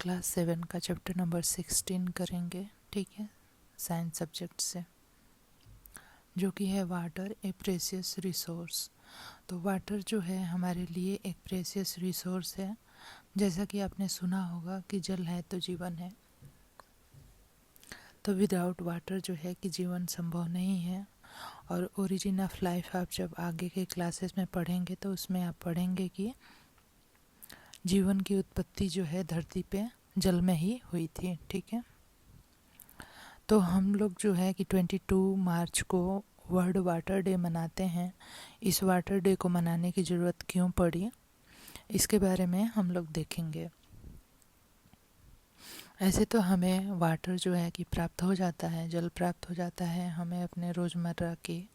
Class 7 का chapter number 16 करेंगे, ठीक है, साइंस सब्जेक्ट से, जो कि है वाटर ए प्रेशियस रिसोर्स। तो वाटर जो है हमारे लिए एक प्रेशियस रिसोर्स है। जैसा कि आपने सुना होगा कि जल है तो जीवन है, तो विदाउट वाटर जो है कि जीवन संभव नहीं है। और ओरिजिन ऑफ लाइफ आप जब आगे के क्लासेस में पढ़ेंगे तो उसमें आप पढ़ेंगे कि जीवन की उत्पत्ति जो है धरती पे जल में ही हुई थी, ठीक है। तो हम लोग जो है कि 22 मार्च को वर्ल्ड वाटर डे मनाते हैं। इस वाटर डे को मनाने की ज़रूरत क्यों पड़ी, इसके बारे में हम लोग देखेंगे। ऐसे तो हमें वाटर जो है कि प्राप्त हो जाता है, जल प्राप्त हो जाता है हमें अपने रोज़मर्रा की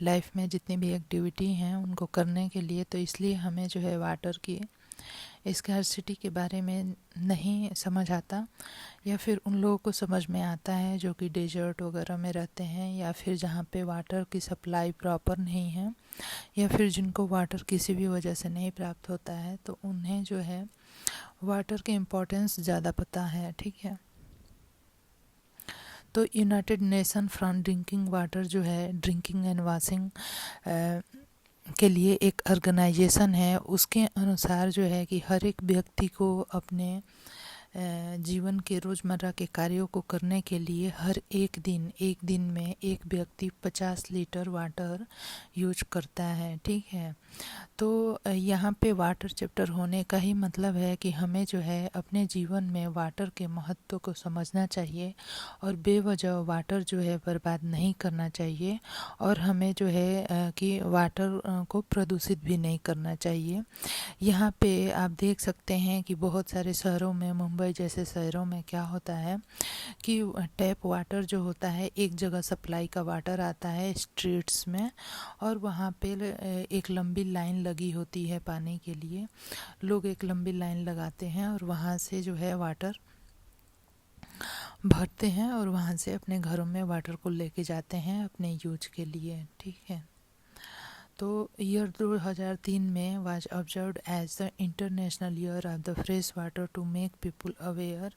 लाइफ में जितनी भी एक्टिविटी हैं उनको करने के लिए। तो इसलिए हमें जो है वाटर की स्कार्सिटी के बारे में नहीं समझ आता, या फिर उन लोगों को समझ में आता है जो कि डेजर्ट वगैरह में रहते हैं, या फिर जहाँ पे वाटर की सप्लाई प्रॉपर नहीं है, या फिर जिनको वाटर किसी भी वजह से नहीं प्राप्त होता है, तो उन्हें जो है वाटर की इम्पोर्टेंस ज़्यादा पता है, ठीक है। तो United nation from drinking water जो है ड्रिंकिंग एंड वॉशिंग के लिए एक ऑर्गेनाइजेशन है। उसके अनुसार जो है कि हर एक व्यक्ति को अपने जीवन के रोज़मर्रा के कार्यों को करने के लिए हर एक दिन में एक व्यक्ति 50 लीटर वाटर यूज करता है, ठीक है। तो यहाँ पे वाटर चैप्टर होने का ही मतलब है कि हमें जो है अपने जीवन में वाटर के महत्व को समझना चाहिए और बेवजह वाटर जो है बर्बाद नहीं करना चाहिए, और हमें जो है कि वाटर को प्रदूषित भी नहीं करना चाहिए। यहाँ पे आप देख सकते हैं कि बहुत सारे शहरों में, मुंबई जैसे शहरों में क्या होता है कि टैप वाटर जो होता है, एक जगह सप्लाई का वाटर आता है स्ट्रीट्स में, और वहाँ पे एक लंबी लाइन लगी होती है पानी के लिए। लोग एक लंबी लाइन लगाते हैं और वहाँ से जो है वाटर भरते हैं और वहाँ से अपने घरों में वाटर को लेके जाते हैं अपने यूज के लिए, ठीक है। तो ईयर 2003 में was observed as the international year of the fresh water to make people aware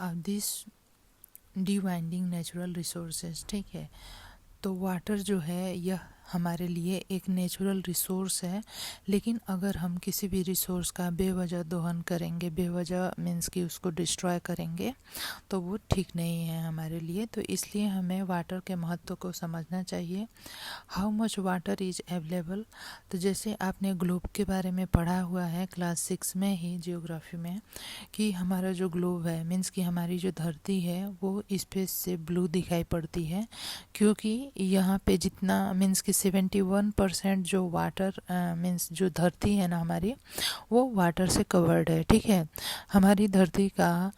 of this dwindling natural resources, ठीक है। तो वाटर जो है यह हमारे लिए एक नेचुरल रिसोर्स है, लेकिन अगर हम किसी भी रिसोर्स का बेवजह दोहन करेंगे, बेवजह मीन्स कि उसको डिस्ट्रॉय करेंगे, तो वो ठीक नहीं है हमारे लिए। तो इसलिए हमें वाटर के महत्व को समझना चाहिए। How much water is available, तो जैसे आपने ग्लोब के बारे में पढ़ा हुआ है क्लास 6 में ही जियोग्राफी में, कि हमारा जो ग्लोब है मीन्स कि हमारी जो धरती है वो स्पेस से ब्लू दिखाई पड़ती है, क्योंकि यहाँ पे जितना मीन्स कि 71% जो वाटर मीन्स जो धरती है ना हमारी, वो वाटर से कवर्ड है, ठीक है। हमारी धरती का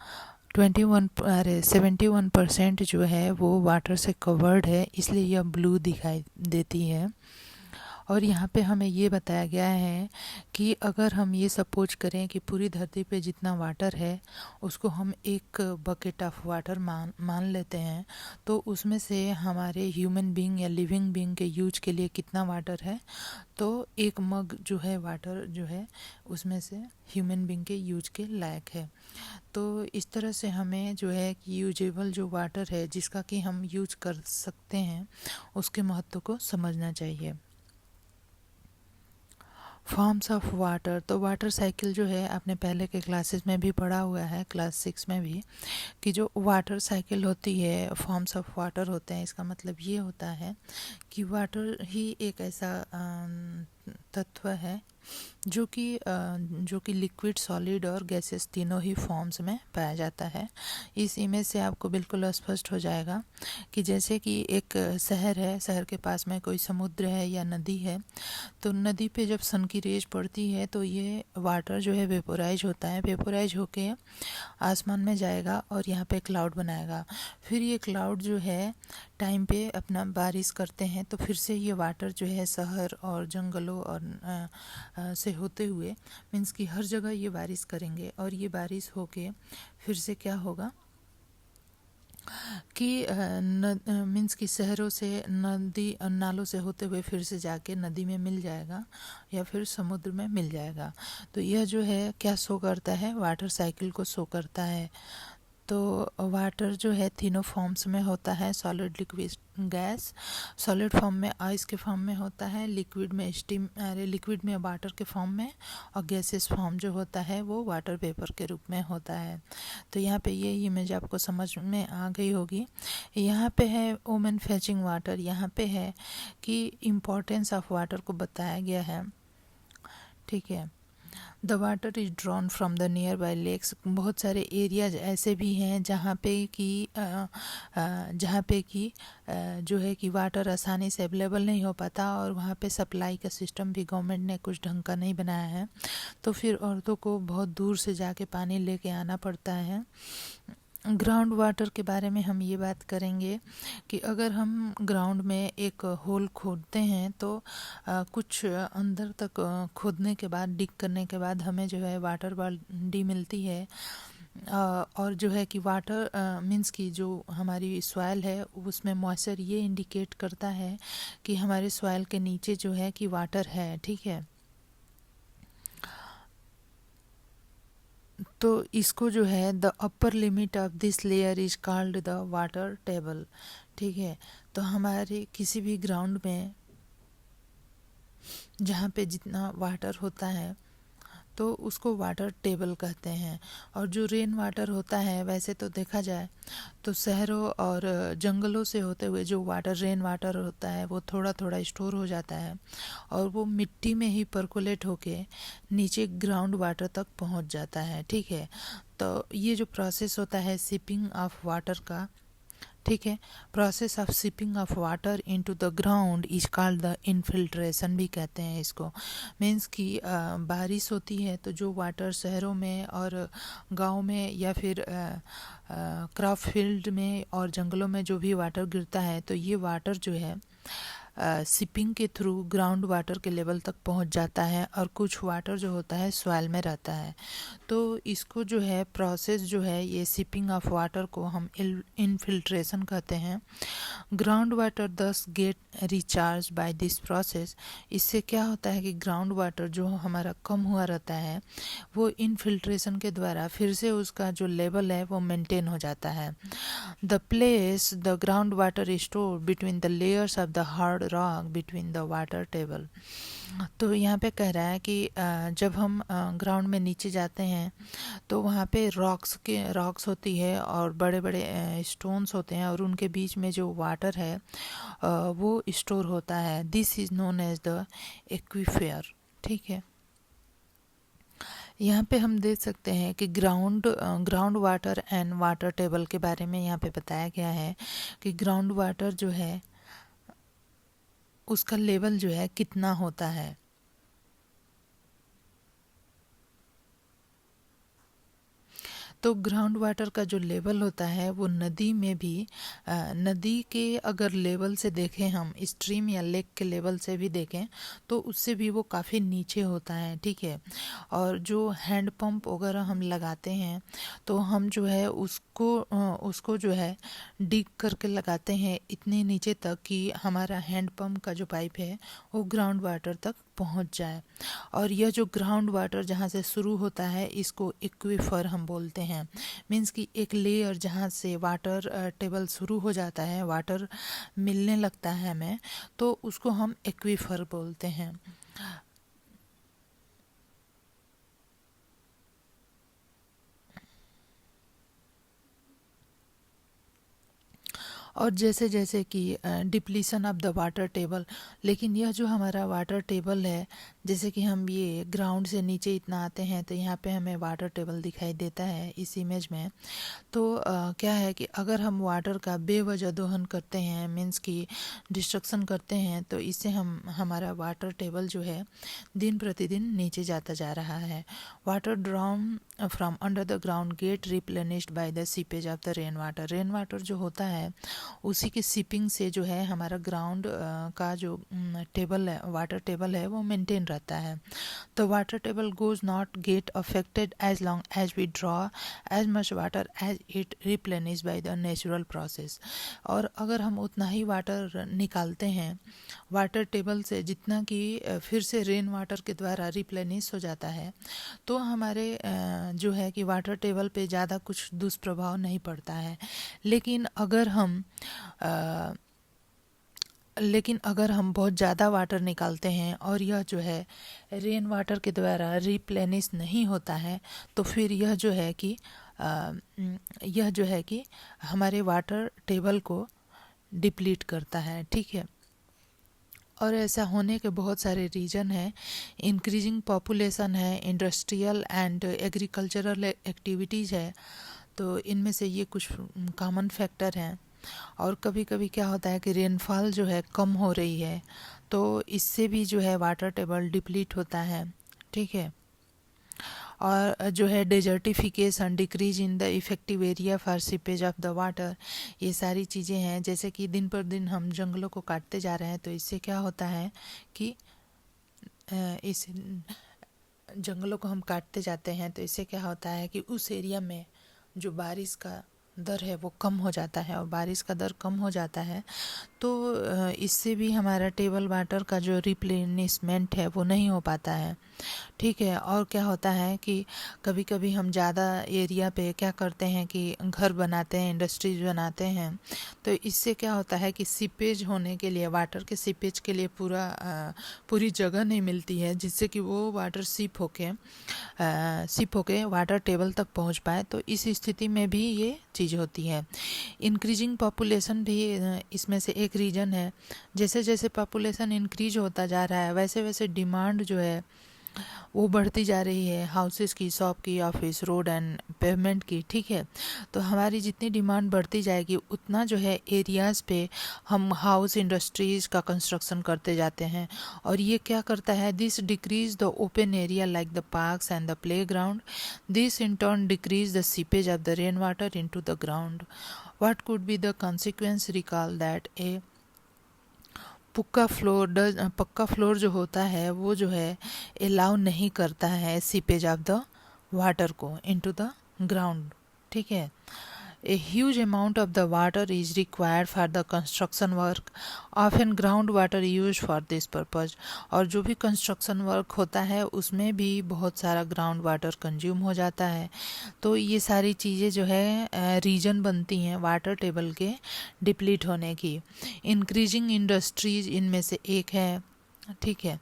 71% जो है वो वाटर से कवर्ड है, इसलिए यह ब्लू दिखाई देती है। और यहाँ पे हमें ये बताया गया है कि अगर हम ये सपोज करें कि पूरी धरती पे जितना वाटर है उसको हम एक बकेट ऑफ वाटर मान लेते हैं, तो उसमें से हमारे ह्यूमन बीइंग या लिविंग बीइंग के यूज के लिए कितना वाटर है, तो एक मग जो है वाटर जो है उसमें से ह्यूमन बीइंग के यूज के लायक है। तो इस तरह से हमें जो है कि यूजेबल जो वाटर है जिसका कि हम यूज कर सकते हैं उसके महत्व को समझना चाहिए। फॉर्म्स ऑफ वाटर, तो वाटर साइकिल जो है आपने पहले के क्लासेस में भी पढ़ा हुआ है, क्लास 6 में भी, कि जो वाटर साइकिल होती है, फॉर्म्स ऑफ वाटर होते हैं। इसका मतलब ये होता है कि वाटर ही एक ऐसा तत्व है जो कि लिक्विड, सॉलिड और गैसेस तीनों ही फॉर्म्स में पाया जाता है। इस इमेज से आपको बिल्कुल स्पष्ट हो जाएगा कि जैसे कि एक शहर है, शहर के पास में कोई समुद्र है या नदी है, तो नदी पे जब सन की रेज पड़ती है तो ये वाटर जो है वेपोराइज होता है, वेपोराइज होके आसमान में जाएगा और यहाँ पे क्लाउड बनाएगा। फिर ये क्लाउड जो है टाइम पे अपना बारिश करते हैं, तो फिर से ये वाटर जो है शहर और जंगलों और से होते हुए मीन्स कि हर जगह ये बारिश करेंगे, और ये बारिश होके फिर से क्या होगा, कि मीन्स कि शहरों से नदी नालों से होते हुए फिर से जाके नदी में मिल जाएगा या फिर समुद्र में मिल जाएगा। तो यह जो है क्या शो करता है, वाटर साइकिल को शो करता है। तो वाटर जो है तीनों फॉर्म्स में होता है, solid, liquid, gas. Solid form में आइस के फॉर्म में होता है, लिक्विड में स्टीम, लिक्विड में वाटर के फॉर्म में, और गैसेस फॉर्म जो होता है वो वाटर वेपर के रूप में होता है। तो यहाँ पे ये इमेज आपको समझ में आ गई होगी। यहाँ पे है वुमेन फेचिंग वाटर, यहाँ पे है कि इम्पोर्टेंस ऑफ वाटर को बताया गया है, ठीक है। The water is drawn from the nearby lakes. बहुत सारे एरियाज ऐसे भी हैं जहाँ पे कि जो है कि वाटर आसानी से अवेलेबल नहीं हो पाता, और वहाँ पे सप्लाई का सिस्टम भी गवर्नमेंट ने कुछ ढंग का नहीं बनाया है, तो फिर औरतों को बहुत दूर से जाके पानी लेके आना पड़ता है। ग्राउंड वाटर के बारे में हम ये बात करेंगे कि अगर हम ग्राउंड में एक होल खोदते हैं तो कुछ अंदर तक खोदने के बाद, डिग करने के बाद हमें जो है वाटर बॉडी मिलती है। और जो है कि वाटर मीन्स कि जो हमारी सॉइल है उसमें मॉइस्चर ये इंडिकेट करता है कि हमारे सॉइल के नीचे जो है कि वाटर है, ठीक है। तो इसको जो है the upper limit of this layer is called the water table, ठीक है। तो हमारे किसी भी ग्राउंड में जहाँ पे जितना वाटर होता है तो उसको वाटर टेबल कहते हैं। और जो रेन वाटर होता है, वैसे तो देखा जाए तो शहरों और जंगलों से होते हुए जो वाटर, रेन वाटर होता है, वो थोड़ा थोड़ा स्टोर हो जाता है और वो मिट्टी में ही परकोलेट होके नीचे ग्राउंड वाटर तक पहुंच जाता है, ठीक है। तो ये जो प्रोसेस होता है सिपिंग ऑफ वाटर का, ठीक है, process of sipping of water into the ground is called the infiltration भी कहते हैं इसको। मीन्स कि बारिश होती है तो जो वाटर शहरों में और गांव में या फिर क्रॉप फील्ड में और जंगलों में जो भी वाटर गिरता है, तो ये वाटर जो है सिपिंग के थ्रू ग्राउंड वाटर के लेवल तक पहुंच जाता है, और कुछ वाटर जो होता है सॉइल में रहता है। तो इसको जो है प्रोसेस जो है ये सिपिंग ऑफ वाटर को हम इनफिल्ट्रेशन कहते हैं। Ground water does get recharge by this process. इससे क्या होता है कि ग्राउंड वाटर जो हमारा कम हुआ रहता है वो इनफिल्ट्रेशन के द्वारा फिर से उसका जो लेवल है वो मेंटेन हो जाता है। The place the ground water is stored between the layers of the hard rock between the water table. तो यहाँ पे कह रहा है कि जब हम ग्राउंड में नीचे जाते हैं तो वहाँ पे रॉक्स होती है और बड़े बड़े स्टोन्स होते हैं, और उनके बीच में जो वाटर है वो स्टोर होता है। This is known as the aquifer, ठीक है। यहाँ पे हम देख सकते हैं कि ground water and water table के बारे में यहाँ पे बताया गया है कि ग्राउंड वाटर जो है उसका लेवल जो है कितना होता है। तो ग्राउंड वाटर का जो लेवल होता है वो नदी में भी नदी के अगर लेवल से देखें, हम स्ट्रीम या लेक के लेवल से भी देखें तो उससे भी वो काफ़ी नीचे होता है, ठीक है। और जो हैंड पंप वगैरह हम लगाते हैं तो हम जो है उसको जो है डिग करके लगाते हैं इतने नीचे तक कि हमारा हैंड पंप का जो पाइप है वो ग्राउंड वाटर तक पहुंच जाए। और यह जो ग्राउंड वाटर जहाँ से शुरू होता है इसको एक्वीफर हम बोलते हैं। मीन्स कि एक लेयर जहाँ से वाटर टेबल शुरू हो जाता है, वाटर मिलने लगता है हमें, तो उसको हम एक्वीफर बोलते हैं। और जैसे जैसे कि depletion of the water table, लेकिन यह जो हमारा वाटर टेबल है, जैसे कि हम ये ग्राउंड से नीचे इतना आते हैं तो यहाँ पे हमें वाटर टेबल दिखाई देता है इस इमेज में। तो क्या है कि अगर हम वाटर का बेवजह दोहन करते हैं, मीन्स कि डिस्ट्रक्शन करते हैं, तो इससे हमारा वाटर टेबल जो है दिन प्रतिदिन नीचे जाता जा रहा है। Water drawn from under the ground get replenished by the seepage of the rain water जो होता है उसी के सिपिंग से जो है हमारा ग्राउंड का जो टेबल है, वाटर टेबल है, वो मेंटेन रहता है। The water table goes not get affected as long as we draw as much water as it replenish by the natural process. और अगर हम उतना ही वाटर निकालते हैं वाटर टेबल से जितना कि फिर से रेन वाटर के द्वारा रिप्लेनिश हो जाता है, तो हमारे जो है कि वाटर टेबल पे ज़्यादा कुछ दुष्प्रभाव नहीं पड़ता है। लेकिन अगर हम बहुत ज़्यादा वाटर निकालते हैं और यह जो है रेन वाटर के द्वारा रिप्लेनिश नहीं होता है, तो फिर यह जो है कि हमारे वाटर टेबल को डिप्लीट करता है। ठीक है, और ऐसा होने के बहुत सारे रीज़न हैं। इंक्रीजिंग पॉपुलेशन है, इंडस्ट्रियल एंड एग्रीकल्चरल एक्टिविटीज़ है, तो इनमें से ये कुछ कॉमन फैक्टर हैं। और कभी कभी क्या होता है कि रेनफॉल जो है कम हो रही है, तो इससे भी जो है वाटर टेबल डिप्लीट होता है। ठीक है, और जो है desertification, decrease in the effective area for seepage of the water, ये सारी चीज़ें हैं। जैसे कि दिन पर दिन हम जंगलों को काटते जा रहे हैं, तो इससे क्या होता है कि इस जंगलों को हम काटते जाते हैं, तो इससे क्या होता है कि उस एरिया में जो बारिश का दर है वो कम हो जाता है, और बारिश का दर कम हो जाता है तो इससे भी हमारा टेबल वाटर का जो रिप्लेनिशमेंट है वो नहीं हो पाता है। ठीक है, और क्या होता है कि कभी कभी हम ज़्यादा एरिया पे क्या करते हैं कि घर बनाते हैं, इंडस्ट्रीज बनाते हैं, तो इससे क्या होता है कि सीपेज होने के लिए, वाटर के सीपेज के लिए पूरी जगह नहीं मिलती है, जिससे कि वो वाटर सिप होके वाटर टेबल तक पहुंच पाए। तो इस स्थिति में भी ये चीज़ होती है। इंक्रीजिंग पॉपुलेशन भी इसमें से एक रीज़न है। जैसे जैसे पॉपुलेशन इंक्रीज होता जा रहा है, वैसे वैसे डिमांड जो है वो बढ़ती जा रही है, हाउसेस की, शॉप की, ऑफिस, रोड एंड पेवमेंट की। ठीक है, तो हमारी जितनी डिमांड बढ़ती जाएगी उतना जो है एरियाज़ पे हम हाउस इंडस्ट्रीज़ का कंस्ट्रक्शन करते जाते हैं, और ये क्या करता है, this decrease the open area like the parks and the play ground, this in turn decrease the seepage of the rain water into the ground. What could be the consequence? Recall that a pucca floor जो होता है वो जो है allow नहीं करता है seepage of the water को इनटू द ग्राउंड। ठीक है, A huge amount of the water is required for the construction work, often groundwater used for this purpose। और जो भी कंस्ट्रक्शन वर्क होता है उसमें भी बहुत सारा ग्राउंड वाटर कंज्यूम हो जाता है। तो ये सारी चीज़ें जो है रीजन बनती हैं वाटर टेबल के डिप्लीट होने की। इंक्रीजिंग इंडस्ट्रीज इनमें से एक है। ठीक है,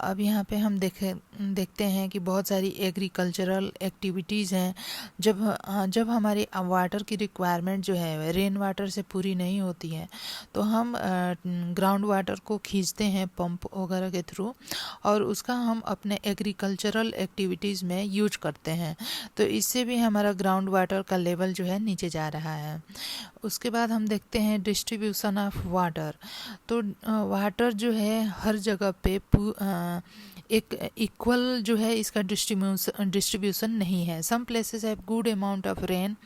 अब यहाँ पे हम देखते हैं कि बहुत सारी एग्रीकल्चरल एक्टिविटीज़ हैं। जब हमारी वाटर की रिक्वायरमेंट जो है रेन वाटर से पूरी नहीं होती है, तो हम ग्राउंड वाटर को खींचते हैं पंप वगैरह के थ्रू, और उसका हम अपने एग्रीकल्चरल एक्टिविटीज़ में यूज करते हैं। तो इससे भी हमारा ग्राउंड वाटर का लेवल जो है नीचे जा रहा है। उसके बाद हम देखते हैं डिस्ट्रीब्यूशन ऑफ वाटर। तो वाटर जो है हर जगह पे एक इक्वल जो है इसका डिस्ट्रीब्यूशन नहीं है। Some places have good amount of rain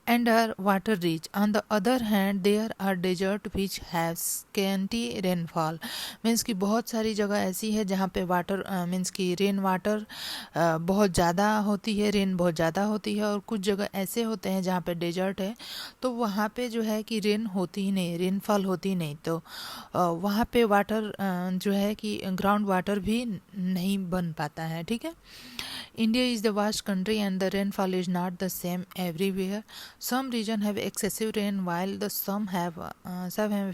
and are water rich. On the other hand, there are desert which have scanty rainfall। Means कि बहुत सारी जगह ऐसी है जहाँ पे वाटर मीन्स कि रेन वाटर बहुत ज़्यादा होती है, रेन बहुत ज़्यादा होती है, और कुछ जगह ऐसे होते हैं जहाँ पे डेजर्ट है, तो वहाँ पे जो है कि रेन होती ही नहीं, रेनफॉल होती ही नहीं, तो वहाँ पे वाटर जो है कि ग्राउंड वाटर भी नहीं बन पाता है। ठीक है, India is the vast country and the rainfall is not the same everywhere. Some regions have excessive rain while some have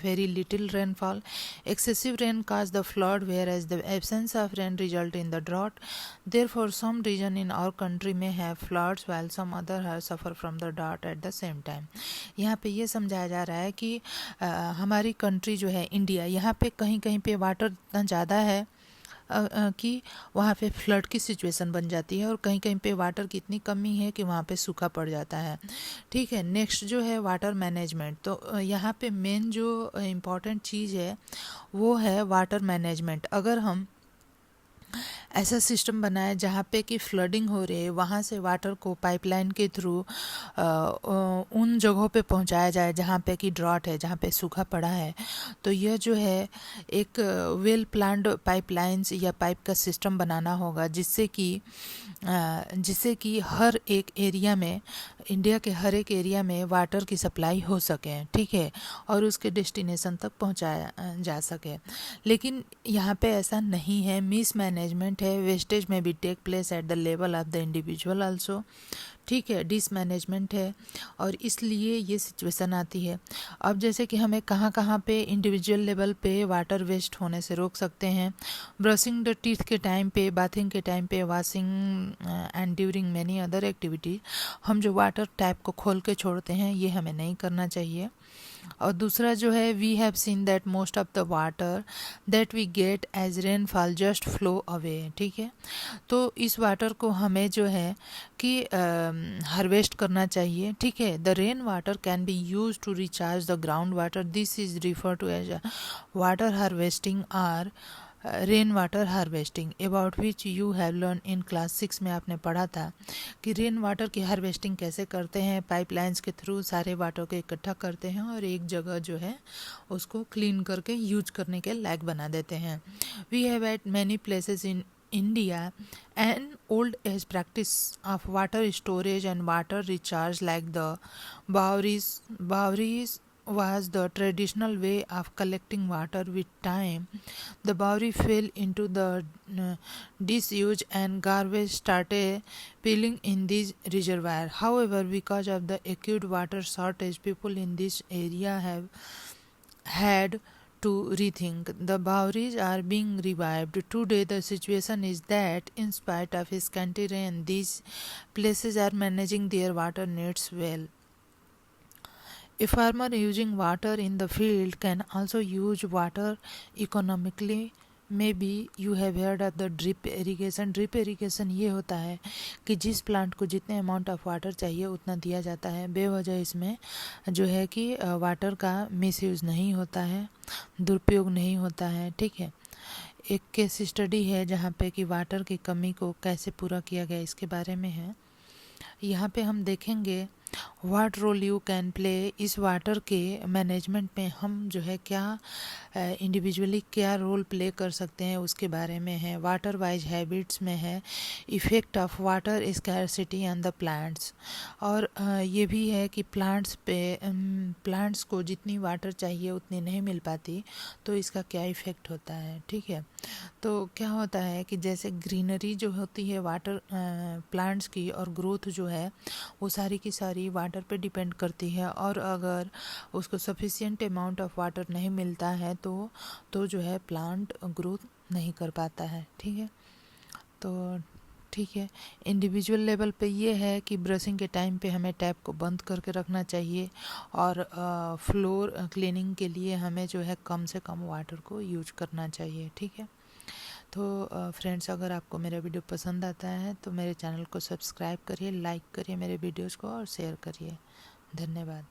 very little rainfall. Excessive rain causes the flood, whereas the absence of rain result in the drought. Therefore, some region in our country may have floods while some other have suffer from the drought at the same time। यहाँ पे ये समझाया जा रहा है कि हमारी country जो है इंडिया, यहाँ पे कहीं कहीं पे वाटर इतना ज़्यादा है कि वहाँ पे फ्लड की सिचुएशन बन जाती है, और कहीं कहीं पे वाटर की इतनी कमी है कि वहाँ पे सूखा पड़ जाता है। ठीक है, नेक्स्ट जो है वाटर मैनेजमेंट। तो यहाँ पे मेन जो इम्पॉर्टेंट चीज़ है वो है वाटर मैनेजमेंट। अगर हम ऐसा सिस्टम बनाए जहाँ पे कि फ्लडिंग हो रही है, वहाँ से वाटर को पाइपलाइन के थ्रू उन जगहों पे पहुँचाया जाए जहाँ पे कि ड्रॉट है, जहाँ पे सूखा पड़ा है। तो यह जो है एक वेल प्लान्ड पाइपलाइंस या पाइप का सिस्टम बनाना होगा, जिससे कि हर एक एरिया में, इंडिया के हर एक एरिया में वाटर की सप्लाई हो सके, ठीक है, और उसके डेस्टिनेशन तक पहुंचाया जा सके। लेकिन यहाँ पे ऐसा नहीं है, मिस मैनेजमेंट है, वेस्टेज में भी take place at the level of the individual also, ठीक है, डिसमैनेजमेंट है, और इसलिए ये सिचुएशन आती है। अब जैसे कि हमें कहाँ कहाँ पे इंडिविजुअल लेवल पे वाटर वेस्ट होने से रोक सकते हैं। ब्रशिंग द टीथ के टाइम पे, बाथिंग के टाइम पे, washing and during many other activities हम जो वाटर टैप को खोल के छोड़ते हैं, ये हमें नहीं करना चाहिए। और दूसरा जो है, we have seen that most of the water that we get as rainfall just flow away, ठीक है। तो इस वाटर को हमें जो है कि हार्वेस्ट करना चाहिए, ठीक है। The rain water can be use to recharge the ground water, this is refer to as water harvesting और rain water harvesting, about which you have learn in class 6 में आपने पढ़ा था कि रेन वाटर की हार्वेस्टिंग कैसे करते हैं। पाइपलाइंस के थ्रू सारे वाटर को इकट्ठा करते हैं और एक जगह जो है उसको क्लीन करके यूज करने के लायक बना देते हैं। We have at many places in India an old age practice of water storage and water recharge, like the Boweries was the traditional way of collecting water. With time, the Bowery fell into the disuse and garbage started peeling in these reservoir. However, because of the acute water shortage, people in this area have had to rethink. The Boweries are being revived. Today, the situation is that, in spite of scanty rain, these places are managing their water needs well. A farmer using water in the field can also use water economically. Maybe you have heard of the drip irrigation. Drip irrigation ये होता है कि जिस plant को जितने amount of water चाहिए उतना दिया जाता है, बेवजह इसमें जो है कि वाटर का मिसयूज़ नहीं होता है, दुरुपयोग नहीं होता है, ठीक है। एक केस स्टडी है जहाँ पे कि वाटर की कमी को कैसे पूरा किया गया इसके बारे में है। यहाँ पे हम देखेंगे what role you can play. इस वाटर के मैनेजमेंट में हम जो है क्या इंडिविजुअली क्या रोल प्ले कर सकते हैं उसके बारे में है। वाटर वाइज हैबिट्स में है effect of water scarcity on the plants, और ये भी है कि प्लांट्स को जितनी वाटर चाहिए उतनी नहीं मिल पाती तो इसका क्या इफ़ेक्ट होता है, ठीक है। तो क्या होता है कि जैसे ग्रीनरी जो होती है वाटर प्लांट्स की और ग्रोथ जो है वो सारी की सारी वाटर पे डिपेंड करती है, और अगर उसको सफिशिएंट अमाउंट ऑफ वाटर नहीं मिलता है तो जो है प्लांट ग्रोथ नहीं कर पाता है, ठीक है। तो ठीक है, इंडिविजुअल लेवल पे ये है कि ब्रशिंग के टाइम पे हमें टैप को बंद करके रखना चाहिए, और फ्लोर क्लीनिंग के लिए हमें जो है कम से कम वाटर को यूज करना चाहिए, ठीक है। तो फ्रेंड्स, अगर आपको मेरा वीडियो पसंद आता है तो मेरे चैनल को सब्सक्राइब करिए, लाइक करिए मेरे वीडियोज़ को और शेयर करिए। धन्यवाद।